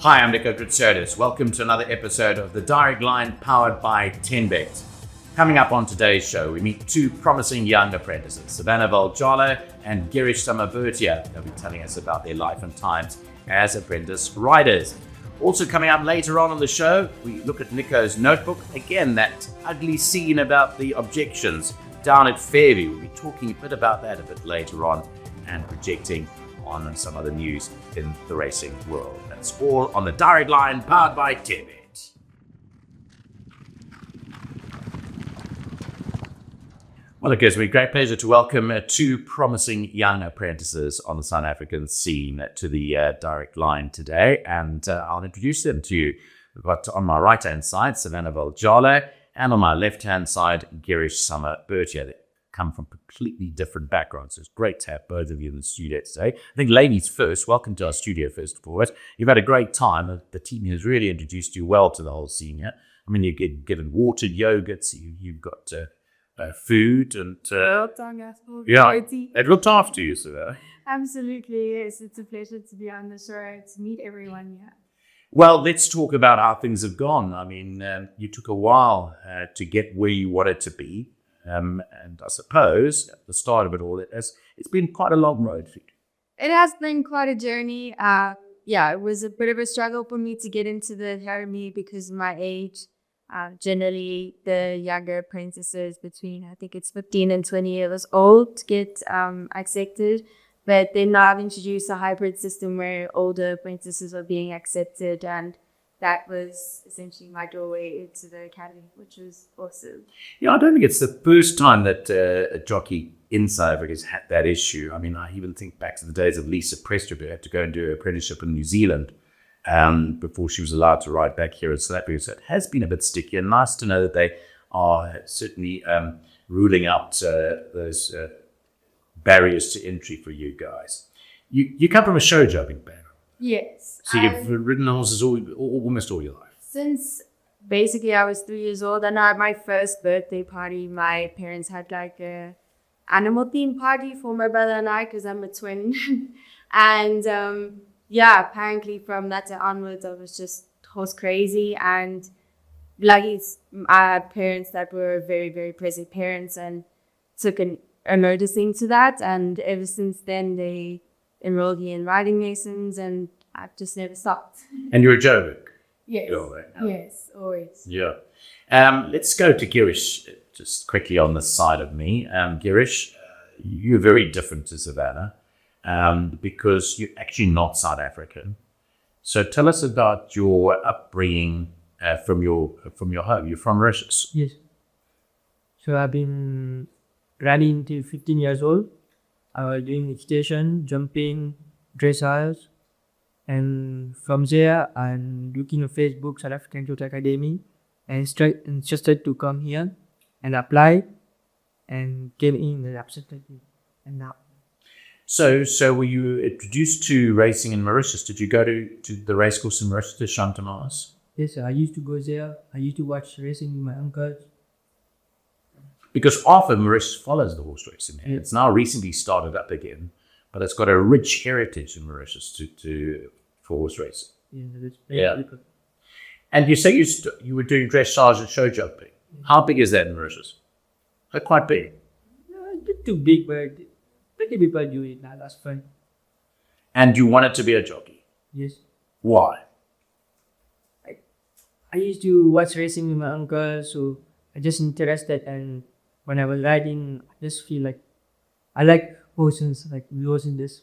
Hi, I'm Nico Kritsiotis. Welcome to another episode of The Direct Line powered by 10Bet. Coming up on today's show, we meet two promising young apprentices, Savanna Valjalo and Girish Samo-Burthia. They'll be telling us about their life and times as apprentice riders. Also coming up later on the show, we look at Nico's notebook. Again, that ugly scene about the objections down at Fairview. We'll be talking a bit about that a bit later on and projecting on some other news in the racing world. That's all on The Direct Line powered by 10Bet. Well, it gives me great pleasure to welcome two promising young apprentices on the South African scene to the Direct Line today, and I'll introduce them to you. We've got on my right-hand side, Savanna Valjalo, and on my left-hand side, Girish Samo-Burthia. They come from completely different backgrounds. So it's great to have both of you in the studio today. I think ladies first, welcome to our studio first of all. You've had a great time. The team has really introduced you well to the whole scene here. I mean, you get given watered yogurts, you've got food and they've looked after you, so Absolutely, yes. It's a pleasure to be on the show, to meet everyone here. Well, let's talk about how things have gone. I mean, you took a while to get where you wanted to be. And I suppose at the start of it all, it's been quite a long road for you. It has been quite a journey. It was a bit of a struggle for me to get into the academy because of my age. Generally, the younger apprentices between, I think it's 15 and 20 years old get accepted. But then now I've introduced a hybrid system where older apprentices are being accepted, and that was essentially my doorway into the academy, which was awesome. Yeah, I don't think it's the first time that a jockey in South Africa has had that issue. I mean, I even think back to the days of Lisa Prestrup, who had to go and do her apprenticeship in New Zealand before she was allowed to ride back here in South Africa. So it has been a bit sticky, and nice to know that they are certainly ruling out those barriers to entry for you guys. You come from a show jumping background. Yes. So you've ridden horses almost all your life? Since basically I was 3 years old, and at my first birthday party, my parents had like a animal theme party for my brother and I, because I'm a twin. And apparently from that day onwards, I was just horse crazy. And lucky I had parents that were very, very present parents and took a noticing to that. And ever since then, they enrolled me in riding lessons, and I've just never stopped. And you're a Joburg? Yes. Yes, always. Yeah. Let's go to Girish just quickly on the side of me. Girish, you're very different to Savanna because you're actually not South African. So tell us about your upbringing from your home. You're from Mauritius. Yes. So I've been riding till 15 years old. I was doing equitation, jumping, dressage, and from there I'm looking on Facebook, South African Jockey Academy, and interested to come here and apply, and came in and accepted me, and now. So were you introduced to racing in Mauritius? Did you go to the race course in Mauritius, to Chantamas? Yes, I used to go there. I used to watch racing with my uncles. Because often Mauritius follows the horse racing. Yeah. It's now recently started up again, but it's got a rich heritage in Mauritius for horse racing. Yeah, that's very good. And you say you were doing dressage and show jumping. How big is that in Mauritius? Quite big. No, a bit too big, but many people do it now. That's fun. And you wanted to be a jockey. Yes. Why? I used to watch racing with my uncle, so I just interested, and when I was riding, I just feel like I like horses, like we horse in this.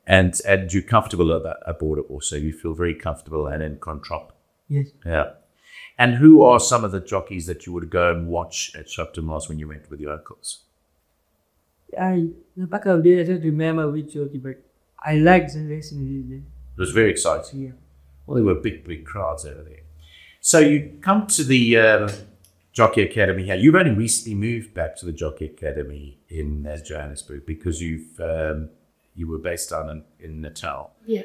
And you're comfortable aboard it also. You feel very comfortable and in control. Yes. Yeah. And who are some of the jockeys that you would go and watch at Chantamas when you went with your uncles? In the back of the day, I don't remember which jockey, but I like the racing. It was very exciting. Yeah. Well, there were big crowds over there. So you come to the Jockey Academy here. You've only recently moved back to the Jockey Academy in Johannesburg because you were based down in Natal. Yeah.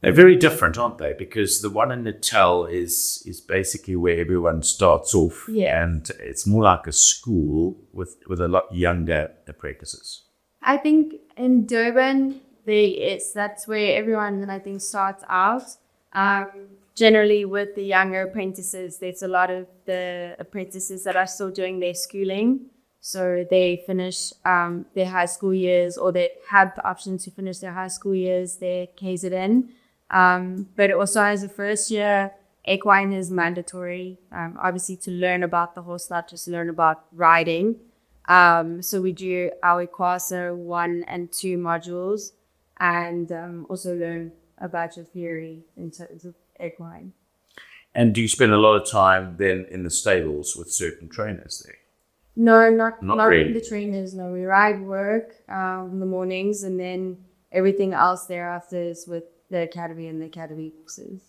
They're very different, aren't they? Because the one in Natal is basically where everyone starts off, and it's more like a school with a lot younger apprentices. I think in Durban, that's where everyone, I think, starts out. Generally, with the younger apprentices, there's a lot of the apprentices that are still doing their schooling. So they finish their high school years, or they have the option to finish their high school years, their KZN. But also as a first year, equine is mandatory, obviously to learn about the horse, not just learn about riding. So we do our Equasa 1 and 2 modules, and also learn about your theory in terms of equine. And do you spend a lot of time then in the stables with certain trainers there? No, not really. the trainers. No, we ride work in the mornings, and then everything else thereafter is with the academy and the academy courses.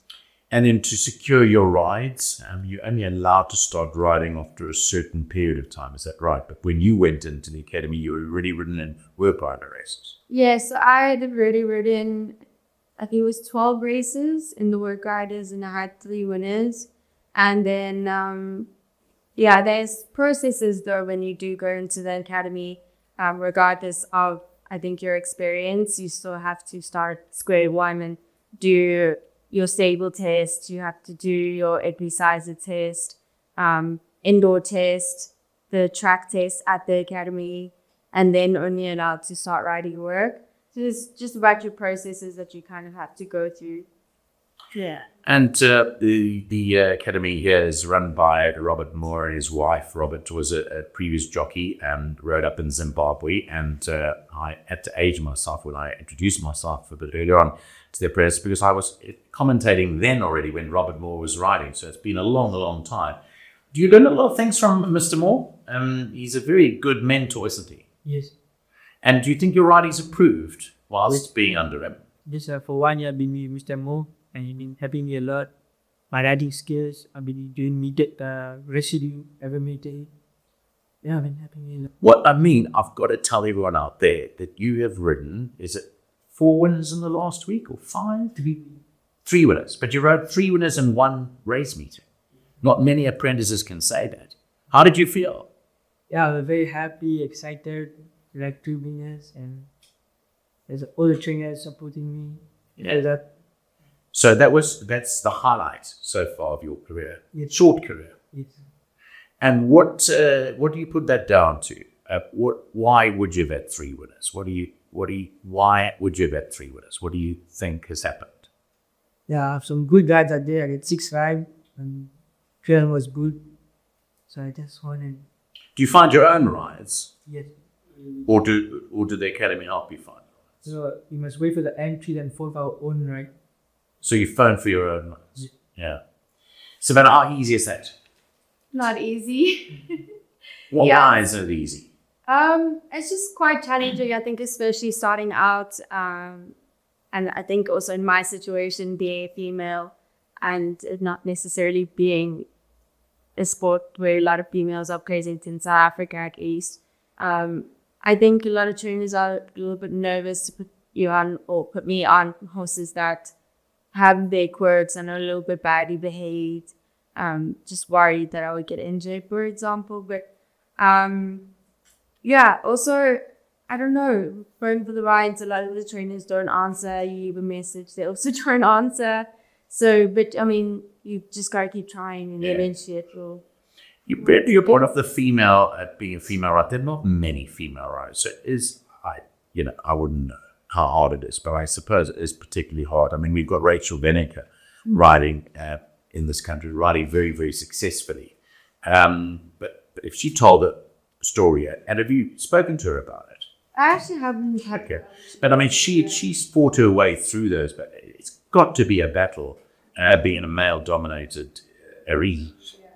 And then to secure your rides, you're only allowed to start riding after a certain period of time. Is that right? But when you went into the academy, you were already ridden in work rider races. Yes, I had already ridden, I think it was 12 races in the work riders, and I had 3 winners. And then, there's processes though when you do go into the academy, regardless of, I think, your experience, you still have to start square one and do your stable test. You have to do your equisizer test, indoor test, the track test at the academy, and then only allowed to start riding work. So it's just about your processes that you kind of have to go through. Yeah. And the academy here is run by Robert Moore and his wife. Robert was a previous jockey and rode up in Zimbabwe. And I had to age myself when I introduced myself a bit earlier on to the press, because I was commentating then already when Robert Moore was riding. So it's been a long, long time. Do you learn a lot of things from Mr. Moore? He's a very good mentor, isn't he? Yes. And do you think your riding's improved whilst being under him? Just for 1 year I've been with Mr. Mo, and he's been helping me a lot. My riding skills, I've been doing meted residue every meeting. Yeah, I've been helping me a lot. What I mean, I've got to tell everyone out there that you have ridden, is it 4 winners in the last week or 5? 3 winners. But you rode 3 winners in 1 race meeting. Not many apprentices can say that. How did you feel? Yeah, I was very happy, excited, like 3 winners, and there's all the trainers supporting me. Yeah. So that's the highlight so far of your career. Yes. Short career. Yes. And what do you put that down to? Why would you have had 3 winners? Why would you have had 3 winners? What do you think has happened? Yeah, I have some good guys out there. I get 6'5", and training was good. So I just wanted. Do you find your own rides? Yes. Or do the academy help you find rides? So you must wait for the entry and for our own ride. So you phone for your own rides? Yeah. Savanna, how easy is that? Not easy. Why is it easy? It's just quite challenging, I think, especially starting out. And I think also in my situation, being a female and it not necessarily being a sport where a lot of females are present in South Africa at least. I think a lot of trainers are a little bit nervous to put you on or put me on horses that have their quirks and are a little bit badly behaved. Just worried that I would get injured, for example. But also, I don't know, going for the rides, a lot of the trainers don't answer. You leave a message, they also don't answer. So, but I mean, you just gotta keep trying, and eventually it will. You're part of the female, being a female rider. There are not many female riders. So I wouldn't know how hard it is, but I suppose it is particularly hard. I mean, we've got Rachel Veneker riding in this country, riding very, very successfully. But if she told a story, and have you spoken to her about it? I actually haven't had. Okay, but I mean, she's fought her way through those. But it's got to be a battle, being a male-dominated arena.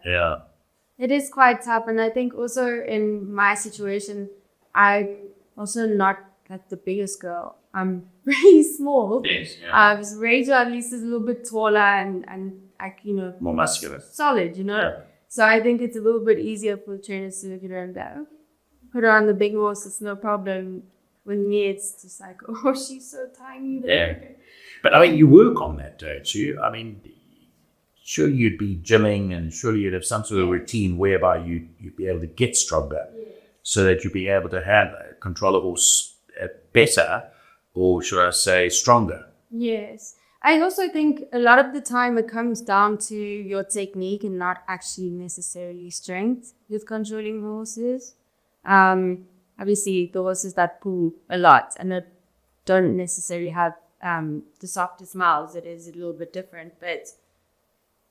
Yeah. It is quite tough, and I think also in my situation, I'm also not like the biggest girl. I'm very small. Yes. Yeah. Rachel at least is a little bit taller and like, More muscular. solid, Yeah. So I think it's a little bit easier for trainers to look at her and go, put her on the big horse, it's no problem. With me, it's just like, oh, she's so tiny. Yeah. But I mean, you work on that, don't you? I mean, sure you'd be gymming, and surely you'd have some sort of routine whereby you'd be able to get stronger, so that you'd be able to control a horse better, or should I say stronger. Yes. I also think a lot of the time it comes down to your technique and not actually necessarily strength with controlling horses. Obviously, the horses that pull a lot and that don't necessarily have the softest mouths, it is a little bit different. But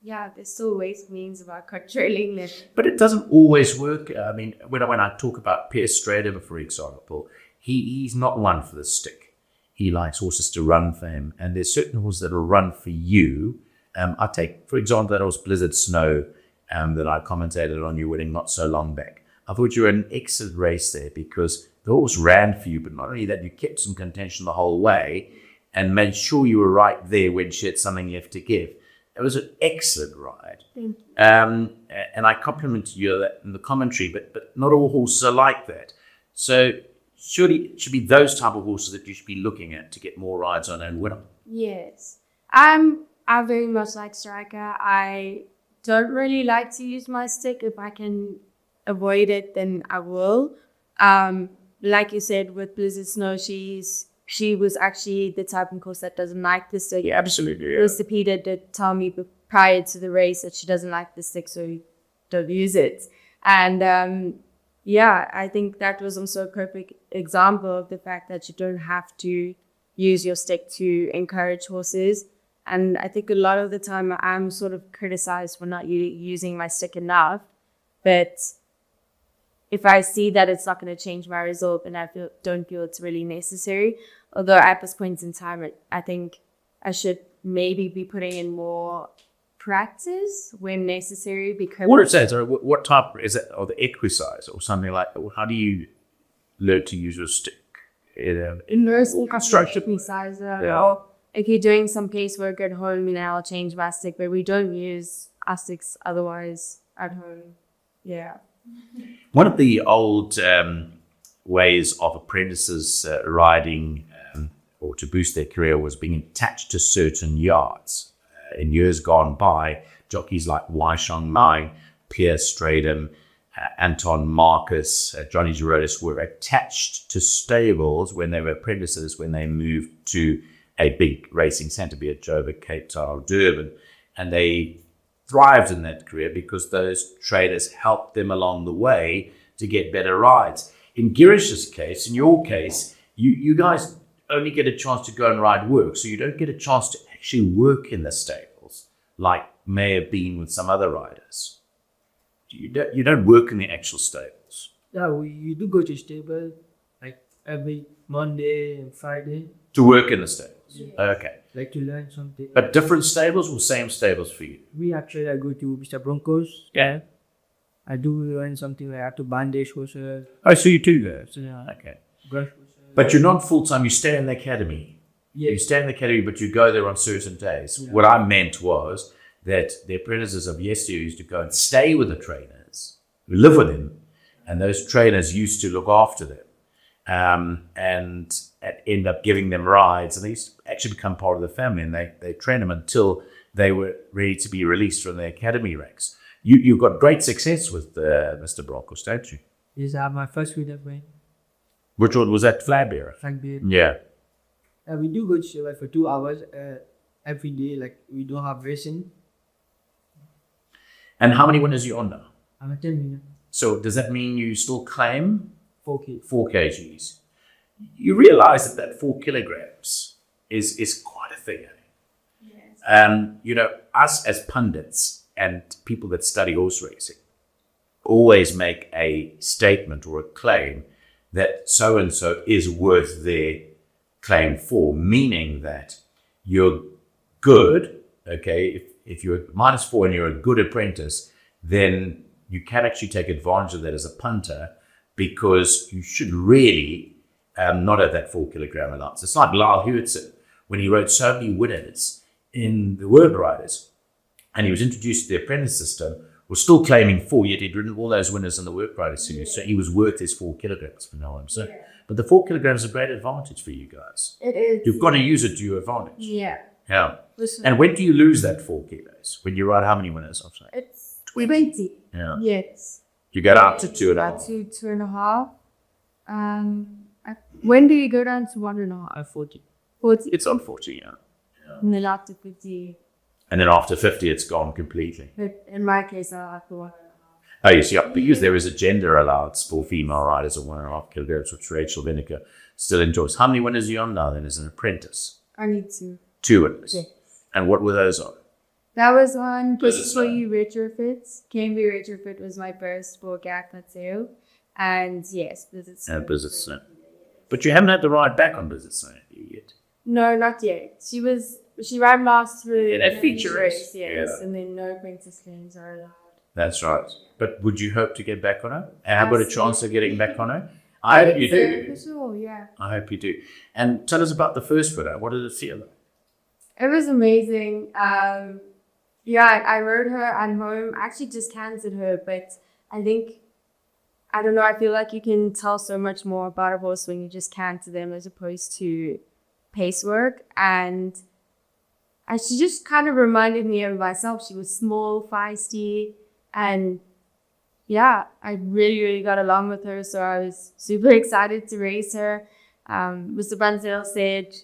yeah, there's still ways and means about controlling them. But it doesn't always work. I mean, when I talk about Per Strader, for example, he's not one for the stick. He likes horses to run for him. And there's certain horses that will run for you. I take, for example, that horse Blizzard Snow that I commentated on you winning not so long back. I thought you were an excellent race there because the horse ran for you, but not only that, you kept some contention the whole way and made sure you were right there when she had something left to give. It was an excellent ride. Thank you. And I complimented you in the commentary, but not all horses are like that. So surely it should be those type of horses that you should be looking at to get more rides on and win them. Yes. I very much like Striker. I don't really like to use my stick. If I can avoid it, then I will. Like you said, with Blizzard Snow, she was actually the type of horse that doesn't like the stick. Yeah, absolutely. Yeah. Mr. Peter did tell me prior to the race that she doesn't like the stick, so don't use it. And yeah, I think that was also a perfect example of the fact that you don't have to use your stick to encourage horses. And I think a lot of the time I'm sort of criticized for not using my stick enough. But if I see that it's not going to change my result, then don't feel it's really necessary. Although at this point in time, I think I should maybe be putting in more practice when necessary, because what it says, or what type is it, or the exercise or something like that? How do you learn to use your stick? In construction exerciser, or if you're doing some casework at home, I'll change my stick, but we don't use our sticks otherwise at home. Yeah. One of the old ways of apprentices riding or to boost their career was being attached to certain yards. In years gone by, jockeys like Waishong Mai, Pierre Stradham, Anton Marcus, Johnny Girodis were attached to stables when they were apprentices, when they moved to a big racing centre, be it Joburg, Cape Town, or Durban. And they thrived in that career because those traders helped them along the way to get better rides. In Girish's case, in your case, you guys only get a chance to go and ride work, so you don't get a chance to actually work in the stables like may have been with some other riders. You don't work in the actual stables. Yeah, we do go to stable like every Monday and Friday. To work in the stables? Yeah. Okay. Like to learn something. But different stables or same stables for you? We actually go to Mr. Broncos. Yeah. I do learn something. I have to bandage horses. Oh, so you do that? So, yeah. Okay. Brush horses. But you're not full-time, you stay in the academy. Yeah. You stay in the academy, but you go there on certain days. Yeah. What I meant was that the apprentices of yesteryear used to go and stay with the trainers, who live with them, and those trainers used to look after them and end up giving them rides, and they used to actually become part of the family, and they train them until they were ready to be released from the academy ranks. You've got great success with Mr. Broncos, don't you? Yes, I have my first winter win. Which one was that? Flagbearer? Flagbearer. Yeah. We do go to stable for 2 hours every day. Like we don't have racing. And how many winners are you on now? I'm a 10 winner. So does that mean you still claim 4K. 4 kgs? You realize that 4 kilograms is quite a thing. Yes. Us as pundits and people that study horse racing always make a statement or a claim that so-and-so is worth their claim for, meaning that you're good, okay? If you're -4 and you're a good apprentice, then you can actually take advantage of that as a punter because you should really not have that 4 kilogram allowance. It's like Lyle Hewitson, when he rode so many winners in the World Riders and he was introduced to the apprentice system, was still claiming 4, yet he'd ridden all those winners in the Work Riders series, so he was worth his 4 kilograms for now. So, but the 4 kilograms is a great advantage for you guys. It is. You've got to use it to your advantage. Yeah. Yeah. Listen, And when do you lose that 4 kilos? When you ride how many winners? I'm saying. it's 20. Yeah. Yes. You go down to 2.5. About 2.5. When do you go down to 1.5? 40. 40. It's on 40, yeah. And then after 50, And then after 50, it's gone completely. but in my case, I have to 1.5. Oh, yes, yeah, because there is a gender allowance for female riders of 1.5 kilograms, which Rachel Vinegar still enjoys. How many winners are you on now then as an apprentice? I need to. 2 winners. Yes. And what were those on? That was on Business for you retrofits. KMB retrofit was my first for GAC sale. And yes, business. Business Snow. But you haven't had to ride back on Business Snow yet. No, not yet. She ran last through Yeah, that feature race. yes. Yeah. And then no apprentice claims are allowed. That's right. But would you hope to get back on her? Have got a chance of getting back on her? I hope you do. For sure, yeah. I hope you do. And tell us about the first winner. What did it feel like? It was amazing. Yeah, I rode her at home. I actually just canceled her, but I think, I don't know, I feel like you can tell so much more about a horse when you just cancel them as opposed to pace work. And she just kind of reminded me of myself. She was small, feisty, and yeah, I really, really got along with her. So I was super excited to race her. Mr. Bunzel said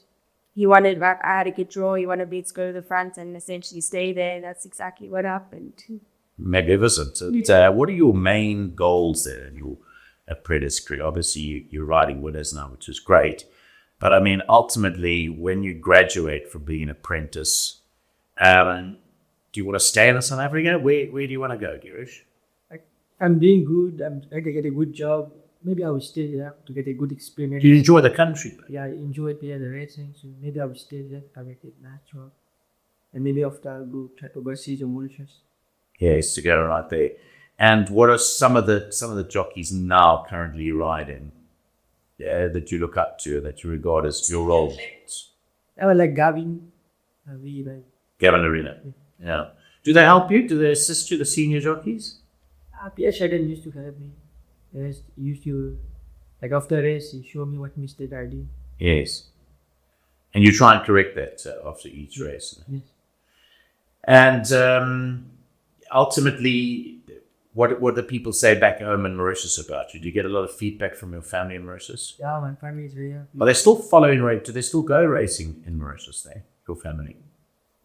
he wanted, I had a good draw. He wanted me to go to the front and essentially stay there. That's exactly what happened. Magnificent. What are your main goals there in your apprentice career? Obviously, you're riding winners now, which is great. But I mean, ultimately, when you graduate from being an apprentice, do you want to stay in South Africa? Where do you want to go, Girish? I'm doing good. I can get a good job. Maybe I will stay there to get a good experience. Do you enjoy the country? Yeah, I enjoyed the racing, so maybe I will stay there. I will get natural. And maybe after I'll go try to overseas or Mauritius. Yes, to go right there. And what are some of the jockeys now currently riding that you look up to, that you regard as your role models? I was like Gavin. Gavin Arena. Yeah. Do they help you? Do they assist you, the senior jockeys? Pierre Shadden used to help me. Yes, he used to, like after a race, he showed me what mistake I did. Yes. And you try and correct that after each race. Yes. And ultimately, what do people say back home in Mauritius about you? Do you get a lot of feedback from your family in Mauritius? Yeah, my family is very happy. Are they still following race? Do they still go racing in Mauritius there, your family?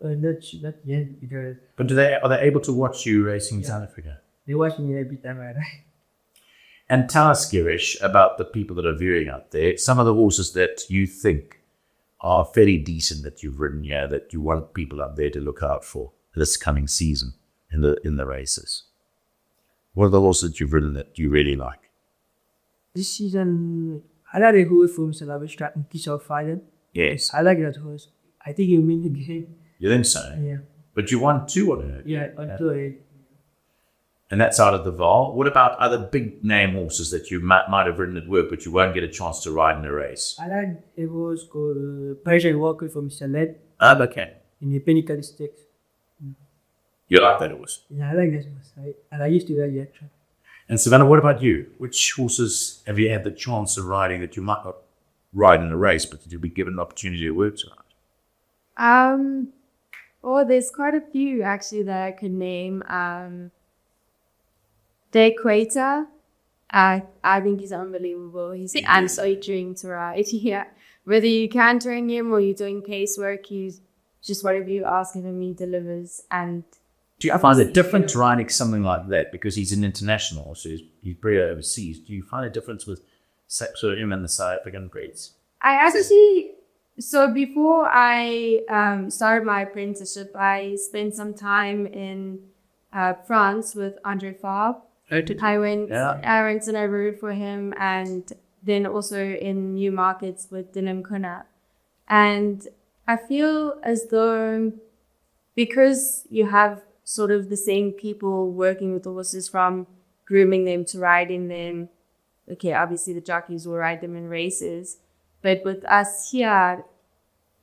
Not yet, because But are they able to watch you racing in South Africa? they watch me every time I ride. And tell us, Girish, about the people that are viewing out there. Some of the horses that you think are fairly decent that you've ridden here, that you want people out there to look out for this coming season in the races. What are the horses that you've ridden that you really like? This season, I like a horse from Savanna, Kisha Fire. Yes. I like that horse. I think he'll win the game. You think so? Yeah. But you won 2 on it. Yeah, until it. And that's out of the Val. What about other big name horses that you might have ridden at work, but you won't get a chance to ride in a race? I like a horse called Persian Walker from Mr. Led Okay. in the Pinnacle Stakes. You like that horse? Yeah, I like that horse. I used to ride that track. And Savanna, what about you? Which horses have you had the chance of riding that you might not ride in a race, but that you'll be given an opportunity to work to ride? Oh, there's quite a few actually that I could name. The Equator, I think he's unbelievable. I'm so dream to ride. Yeah, whether you can train him or you're doing pace work, he's just whatever you ask him, he delivers. And do you find it different to riding something like that because he's an international, so he's pretty overseas? Do you find a difference with sort of him and the South African breeds? I actually, so before I started my apprenticeship, I spent some time in France with Andre Fabre. I went and I rode for him, and then also in new markets with Dinham Kuna. And I feel as though because you have sort of the same people working with the horses, from grooming them to riding them. Okay, obviously the jockeys will ride them in races, but with us here,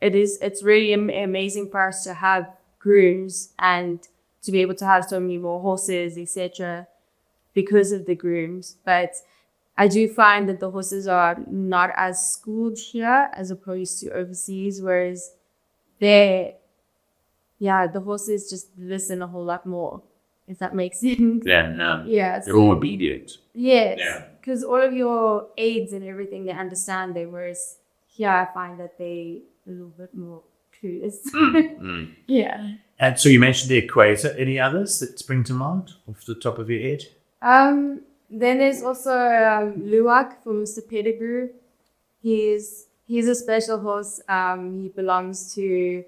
it's really amazing for us to have grooms and to be able to have so many more horses, etc., because of the grooms. But I do find that the horses are not as schooled here as opposed to overseas, whereas the horses just listen a whole lot more, if that makes sense. Yeah, no. Yeah. They're all obedient. Yes. Because all of your aids and everything, they understand them, whereas here I find that they a little bit more clueless. Mm. Yeah. And so you mentioned the equator. Any others that spring to mind off the top of your head? Then there's also Luwak from Mr. Pettigrew. He's a special horse. He belongs to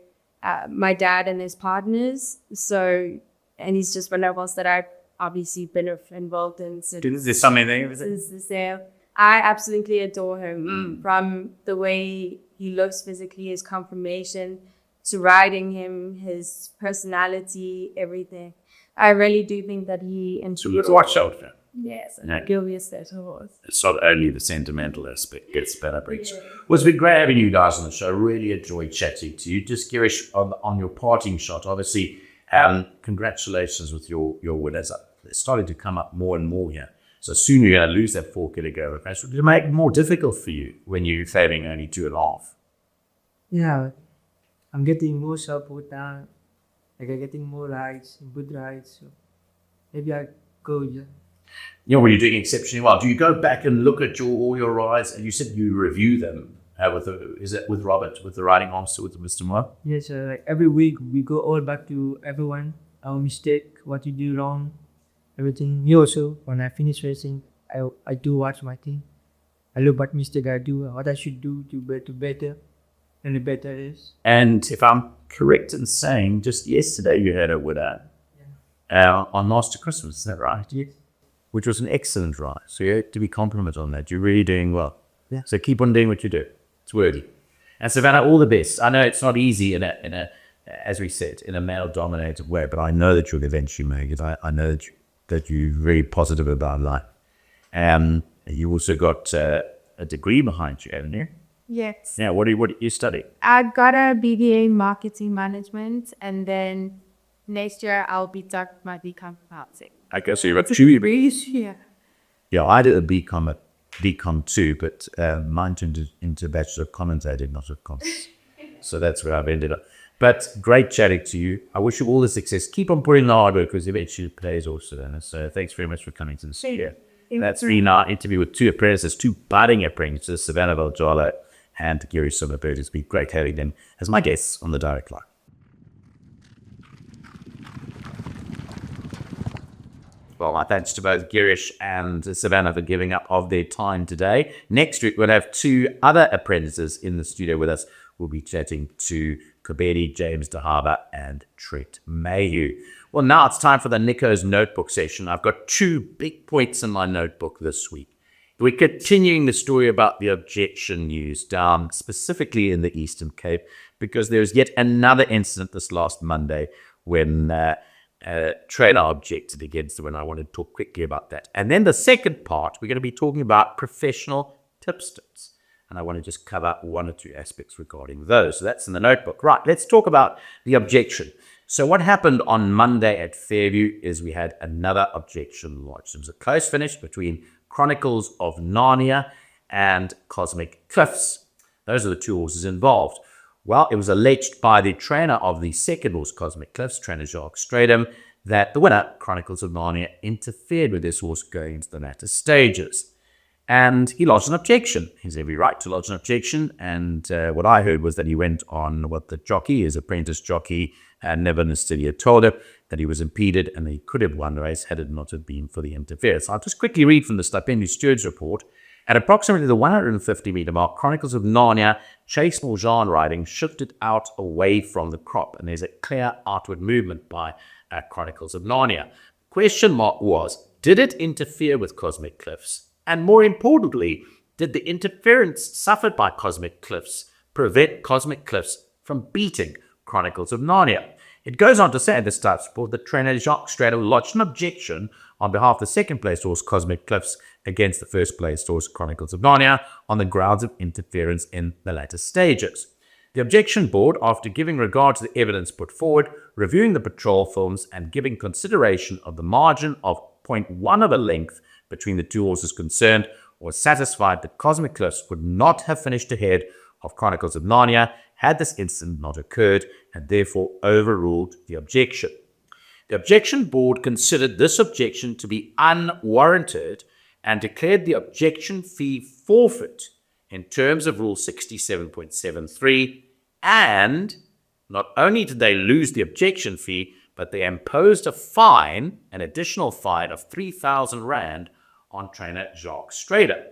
my dad and his partners. So, and he's just one of us that I've obviously been involved in since There's something there. the sale. I absolutely adore him. From the way he looks physically, his conformation, to riding him, his personality, everything. I really do think that he So let's watch out for him. Yes, Yeah. he'll be a special horse. It's not only the sentimental aspect gets better breeds. Well, it's been great having you guys on the show. Really enjoyed chatting to you. Just Girish, on your parting shot, obviously, congratulations with your winners. They're starting to come up more and more here. So soon you're going to lose that 4 kilogram crash, which will make it more difficult for you when you're failing only 2.5. Yeah, I'm getting more support now. Like I'm getting more rides, good rides. So maybe I go. Yeah. You know, when you're doing exceptionally well, do you go back and look at all your rides? And you said you review them is it with Robert, with the riding master, with Mr. Moore? Yes, like every week we go all back to everyone, our mistake, what you do wrong, everything. Me also, when I finish racing, I do watch my thing. I look what mistake I do, what I should do to better, and the better is. And if I'm correct in saying, just yesterday you had a winner on Master Christmas, is that right? Yes. Which was an excellent ride. So you have to be complimented on that. You're really doing well. Yeah. So keep on doing what you do. It's worthy. And Savanna, all the best. I know it's not easy in a as we said, in a male-dominated way, but I know that you'll eventually make it. I know that you're very positive about life. You also got a degree behind you, haven't you? Yes. Yeah. What do you study? I got a BBA in marketing management, and then next year I'll be done with my BCom accounting. I guess you got 2 degrees. Yeah. Yeah, I did a BCom at BCom too, but mine turned into Bachelor of Commerce. I did not of Commerce. So that's where I've ended up. But great chatting to you. I wish you all the success. Keep on putting the hard work because eventually it plays also. So thanks very much for coming to the studio. That's been our interview with 2 apprentices, 2 budding apprentices, Savanna, Valjalo and Girish. Samo-Burthia. It's been great having them as my guests on the Direct Line. Well, my thanks to both Girish and Savanna for giving up of their time today. Next week, we'll have 2 other apprentices in the studio with us. We'll be chatting to Kobedi, James DeHarber, and Tret Mayhew. Well, now it's time for the Nico's Notebook session. I've got 2 big points in my notebook this week. We're continuing the story about the objection news down specifically in the Eastern Cape because there's yet another incident this last Monday when trainer objected against it, and I want to talk quickly about that. And then the second part, we're going to be talking about professional tipsters. And I want to just cover 1 or 2 aspects regarding those. So that's in the notebook. Right, let's talk about the objection. So what happened on Monday at Fairview is we had another objection lodged. It was a close finish between Chronicles of Narnia and Cosmic Cliffs. Those are the 2 horses involved. Well, it was alleged by the trainer of the second horse, Cosmic Cliffs, trainer Jacques Stradum, that the winner, Chronicles of Narnia, interfered with this horse going into the latter stages. And he lodged an objection. He has every right to lodge an objection. And what I heard was that he went on what the jockey, his apprentice jockey, Nevin Estidia, told him that he was impeded and he could have won the race had it not have been for the interference. I'll just quickly read from the Stipendium Stewards report. At approximately the 150-meter mark, Chronicles of Narnia, Chase Morjan riding shifted out away from the crop, and there's a clear outward movement by Chronicles of Narnia. Question mark was, did it interfere with Cosmic Cliffs? And more importantly, did the interference suffered by Cosmic Cliffs prevent Cosmic Cliffs from beating Chronicles of Narnia? It goes on to say in the Stats report that trainer Jacques Stradum lodged an objection on behalf of the second-place horse Cosmic Cliffs against the first-place horse Chronicles of Narnia on the grounds of interference in the latter stages. The objection board, after giving regard to the evidence put forward, reviewing the patrol films and giving consideration of the margin of 0.1 of a length between the 2 horses concerned, was satisfied that Cosmic Cliffs would not have finished ahead of Chronicles of Narnia had this incident not occurred, and therefore overruled the objection. The objection board considered this objection to be unwarranted and declared the objection fee forfeit in terms of Rule 67.73 and not only did they lose the objection fee, but they imposed a fine, an additional fine of 3,000 Rand on trainer Jacques Strader.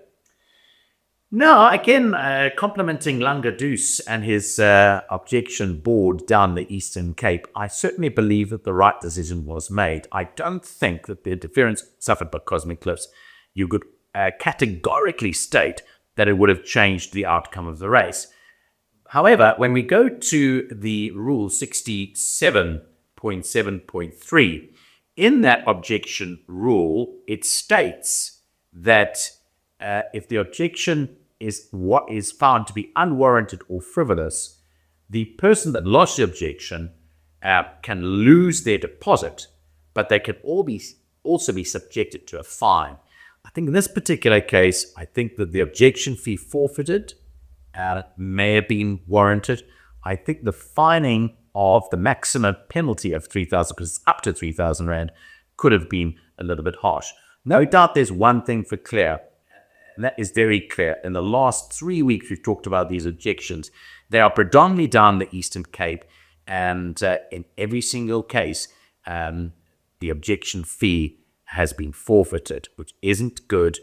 Now, again, complimenting Langadus and his objection board down the Eastern Cape, I certainly believe that the right decision was made. I don't think that the interference suffered by Cosmic Cliffs, you could categorically state that it would have changed the outcome of the race. However, when we go to the rule 67.7.3, in that objection rule, it states that if the objection is what is found to be unwarranted or frivolous, the person that lodged the objection can lose their deposit, but they can also be subjected to a fine. I think in this particular case, I think that the objection fee forfeited may have been warranted. I think the fining of the maximum penalty of 3,000, because it's up to 3,000 Rand, could have been a little bit harsh. No doubt there's one thing for clear, and that is very clear. In the last 3 weeks, we've talked about these objections. They are predominantly down the Eastern Cape, and in every single case, the objection fee has been forfeited, which isn't good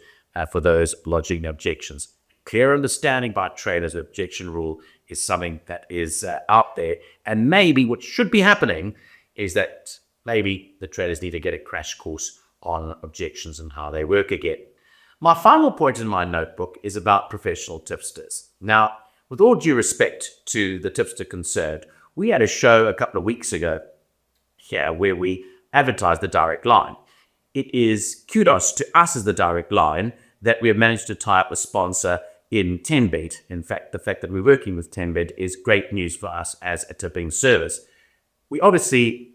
for those lodging the objections. Clear understanding by traders of objection rule is something that is out there, and maybe what should be happening is that maybe the traders need to get a crash course on objections and how they work again. My final point in my notebook is about professional tipsters. Now, with all due respect to the tipster concerned, we had a show a couple of weeks ago here where we advertised the direct line. It is kudos to us as the direct line that we have managed to tie up a sponsor in 10Bet. In fact, the fact that we're working with 10Bet is great news for us as a tipping service. We obviously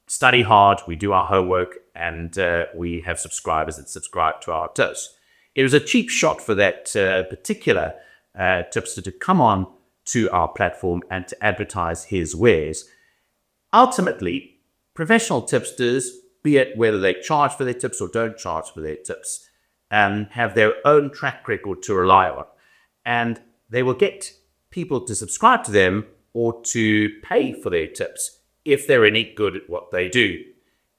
study hard, we do our homework, and we have subscribers that subscribe to our tips. It was a cheap shot for that particular tipster to come on to our platform and to advertise his wares. Ultimately, professional tipsters, be it whether they charge for their tips or don't charge for their tips, have their own track record to rely on. And they will get people to subscribe to them or to pay for their tips if they're any good at what they do.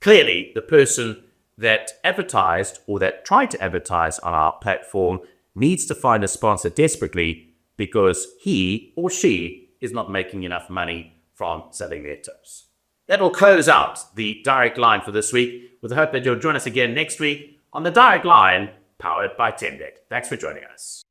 Clearly, the person that advertised or that tried to advertise on our platform needs to find a sponsor desperately because he or she is not making enough money from selling their tips. That will close out the direct line for this week, with the hope that you'll join us again next week on the direct line powered by 10Bet. Thanks for joining us.